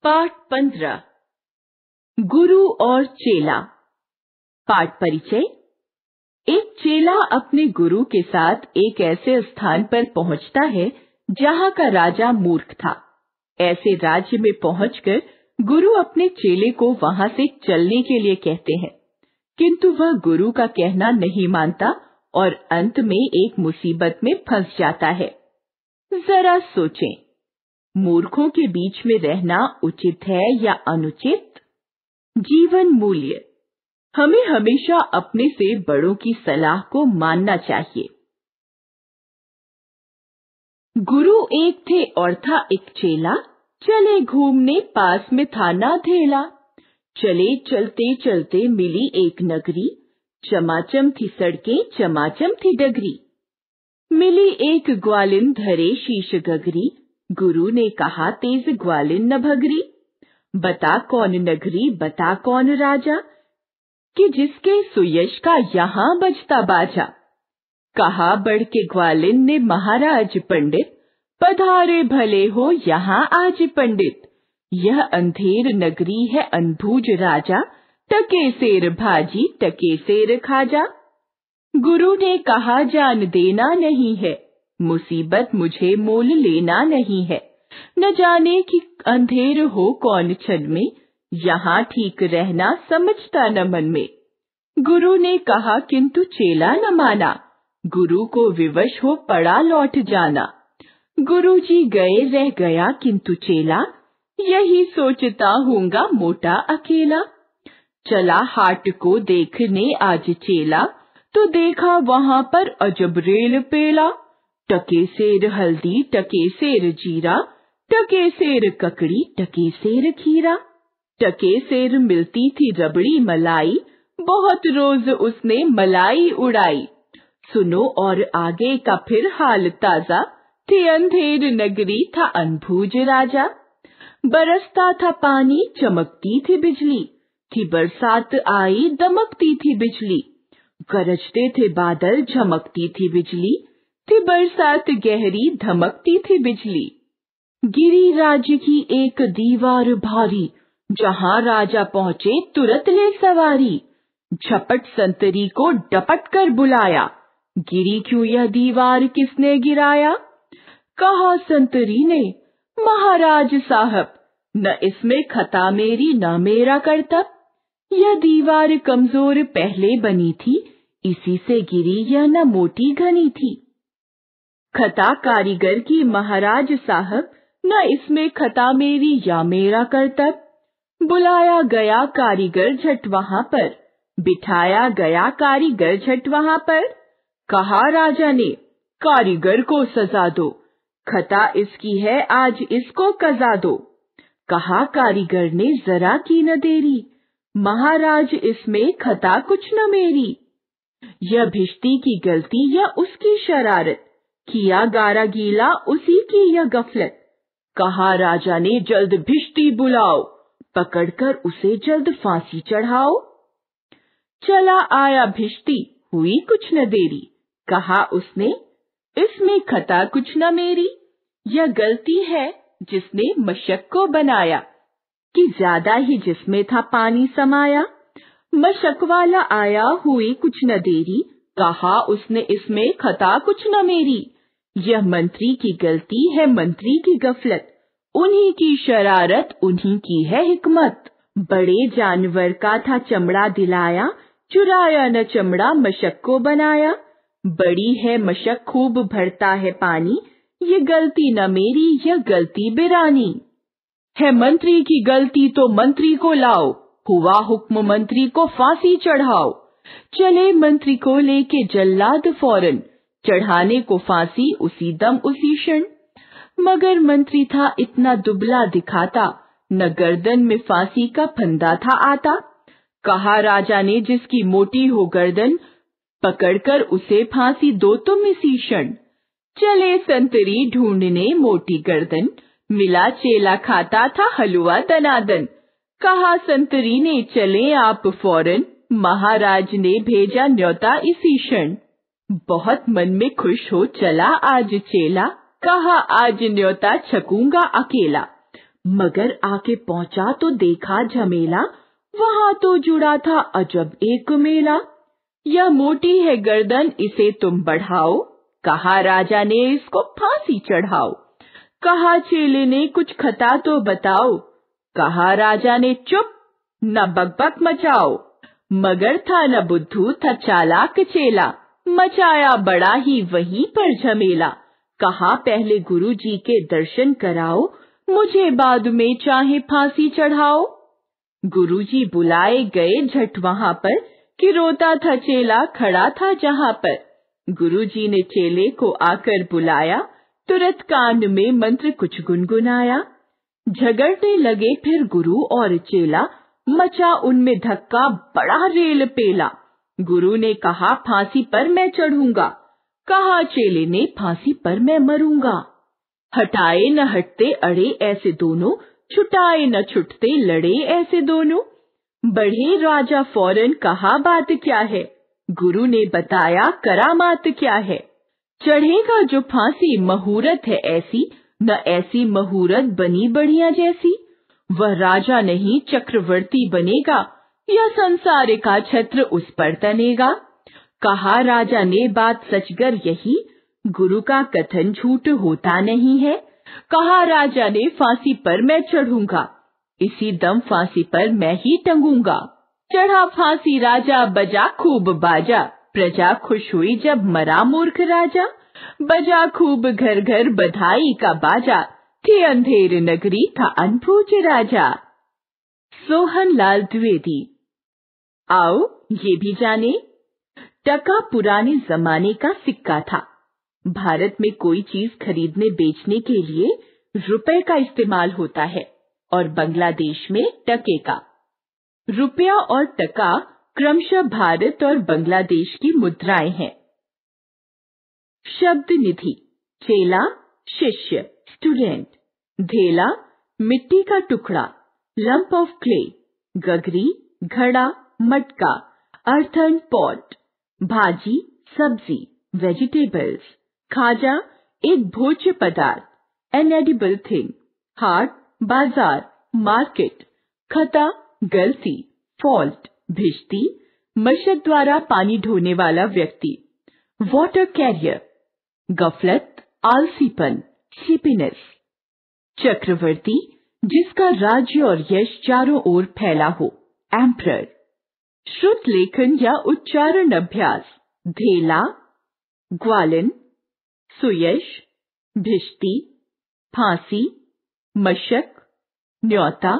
पाठ 15 गुरु और चेला। पाठ परिचय। एक चेला अपने गुरु के साथ एक ऐसे स्थान पर पहुंचता है जहां का राजा मूर्ख था। ऐसे राज्य में पहुंचकर गुरु अपने चेले को वहां से चलने के लिए कहते हैं, किंतु वह गुरु का कहना नहीं मानता और अंत में एक मुसीबत में फंस जाता है। जरा सोचें, मूर्खों के बीच में रहना उचित है या अनुचित? जीवन मूल्य। हमें हमेशा अपने से बड़ों की सलाह को मानना चाहिए। गुरु एक थे और था एक चेला, चले घूमने पास में था ना धेला। चले चलते चलते मिली एक नगरी, चमाचम थी सड़कें चमाचम थी डगरी। मिली एक ग्वालिन धरे शीश गगरी, गुरु ने कहा तेज ग्वालिन न भगरी। बता कौन नगरी बता कौन राजा, कि जिसके सुयश का यहाँ बजता बाजा। कहा बढ़ के ग्वालिन ने महाराज पंडित, पधारे भले हो यहाँ आज पंडित। यह अंधेर नगरी है अनभूज राजा, टके सेर भाजी टके सेर खाजा। गुरु ने कहा जान देना नहीं है, मुसीबत मुझे मोल लेना नहीं है। न जाने कि अंधेर हो कौन छन में, यहाँ ठीक रहना समझता न मन में। गुरु ने कहा किंतु चेला न माना, गुरु को विवश हो पड़ा लौट जाना। गुरु जी गए रह गया किंतु चेला, यही सोचता हूँगा मोटा अकेला। चला हाट को देखने आज चेला, तो देखा वहाँ पर अजब रेल पेला। टके सेर हल्दी टके सेर जीरा, टके सेर ककड़ी टके सेर खीरा। टके सेर मिलती थी रबड़ी मलाई, बहुत रोज उसने मलाई उड़ाई। सुनो और आगे का फिर हाल ताजा, थी अंधेर नगरी था अनभूज राजा। बरसता था पानी चमकती थी बिजली, थी बरसात आई दमकती थी बिजली। गरजते थे बादल झमकती थी बिजली, थी बरसात गहरी धमकती थी बिजली। गिरी राज्य की एक दीवार भारी, जहाँ राजा पहुँचे तुरंत ले सवारी। झपट संतरी को डपट कर बुलाया, गिरी क्यों यह दीवार किसने गिराया। कहा संतरी ने महाराज साहब, न इसमें खता मेरी न मेरा करतब। यह दीवार कमजोर पहले बनी थी, इसी से गिरी यह न मोटी घनी थी। खता कारीगर की महाराज साहब, न इसमें खता मेरी या मेरा करतब। बुलाया गया कारीगर झट वहाँ पर, बिठाया गया कारीगर झट वहाँ पर। कहा राजा ने कारीगर को सजा दो, खता इसकी है आज इसको कजा दो। कहा कारीगर ने जरा की न देरी, महाराज इसमें खता कुछ न मेरी। यह भिश्ती की गलती या उसकी शरारत, किया गारा गीला उसी की यह गफलत। कहा राजा ने जल्द भिश्ती बुलाओ, पकड़कर उसे जल्द फांसी चढ़ाओ। चला आया भिश्ती हुई कुछ न देरी, कहा उसने इसमें खता कुछ न मेरी। यह गलती है जिसने मशक को बनाया, कि ज्यादा ही जिसमें था पानी समाया। मशक वाला आया हुई कुछ न देरी, कहा उसने इसमें खता कुछ न मेरी। यह मंत्री की गलती है मंत्री की गफलत, उन्हीं की शरारत उन्हीं की है हिकमत। बड़े जानवर का था चमड़ा दिलाया, चुराया न चमड़ा मशक को बनाया। बड़ी है मशक खूब भरता है पानी, ये गलती न मेरी यह गलती बिरानी। है मंत्री की गलती तो मंत्री को लाओ, हुआ हुक्म मंत्री को फांसी चढ़ाओ। चले मंत्री को लेके जल्लाद फौरन, चढ़ाने को फांसी उसी दम उसी क्षण। मगर मंत्री था इतना दुबला दिखाता, न गर्दन में फांसी का फंदा था आता। कहा राजा ने जिसकी मोटी हो गर्दन, पकड़कर उसे फांसी दो तुम इसी क्षण। चले संतरी ढूंढने मोटी गर्दन, मिला चेला खाता था हलवा दनादन। कहा संतरी ने चले आप फौरन, महाराज ने भेजा न्योता इसी क्षण। बहुत मन में खुश हो चला आज चेला, कहा आज न्योता छकूंगा अकेला। मगर आके पहुंचा तो देखा झमेला, वहां तो जुड़ा था अजब एक मेला। यह मोटी है गर्दन, इसे तुम बढ़ाओ, कहा राजा ने इसको फांसी चढ़ाओ। कहा चेले ने कुछ खता तो बताओ, कहा राजा ने चुप, न बकबक मचाओ। मगर था न बुद्धू, था चालाक चेला, मचाया बड़ा ही वहीं पर झमेला। कहा पहले गुरु जी के दर्शन कराओ, मुझे बाद में चाहे फांसी चढ़ाओ। गुरुजी बुलाए गए झट वहां पर, कि रोता था चेला खड़ा था जहां पर। गुरुजी ने चेले को आकर बुलाया, तुरंत कान में मंत्र कुछ गुनगुनाया। झगड़ने लगे फिर गुरु और चेला, मचा उनमें धक्का बड़ा रेल पेला। गुरु ने कहा फांसी पर मैं चढ़ूंगा, कहा चेले ने फांसी पर मैं मरूंगा। हटाए न हटते अड़े ऐसे दोनों, छुटाए न छुटते लड़े ऐसे दोनों। बढ़े राजा फौरन, कहा बात क्या है, गुरु ने बताया करामात क्या है। चढ़ेगा जो फांसी मुहूर्त है ऐसी, न ऐसी मुहूर्त बनी बढ़िया जैसी। वह राजा नहीं चक्रवर्ती बनेगा, यह संसार का छत्र उस पर तनेगा। कहा राजा ने बात सचगर यही, गुरु का कथन झूठ होता नहीं है। कहा राजा ने फांसी पर मैं चढ़ूंगा, इसी दम फांसी पर मैं ही टंगूंगा। चढ़ा फांसी राजा, बजा खूब बाजा, प्रजा खुश हुई जब मरा मूर्ख राजा। बजा खूब घर घर बधाई का बाजा, थे अंधेर नगरी था अनभूज राजा। सोहनलाल द्विवेदी। आओ ये भी जाने। टका पुराने जमाने का सिक्का था। भारत में कोई चीज खरीदने बेचने के लिए रुपए का इस्तेमाल होता है और बांग्लादेश में टके का। रुपया और टका क्रमशः भारत और बांग्लादेश की मुद्राएं हैं। शब्द निधि। चेला शिष्य स्टूडेंट। धेला मिट्टी का टुकड़ा लंप ऑफ क्ले। गगरी घड़ा मटका अर्थन पॉट। भाजी सब्जी वेजिटेबल्स। खाजा एक भोज्य पदार्थ एन एडिबल थिंग। हाट बाजार मार्केट। खता गलती फॉल्ट भिश्ती मशक द्वारा पानी ढोने वाला व्यक्ति। वाटर कैरियर गफलत आलसीपन स्लीपीनेस। चक्रवर्ती जिसका राज्य और यश चारों ओर फैला हो एम्परर। श्रुत लेखन या उच्चारण अभ्यास। धेला ग्वालिन सुयश भिश्ती फांसी मशक न्योता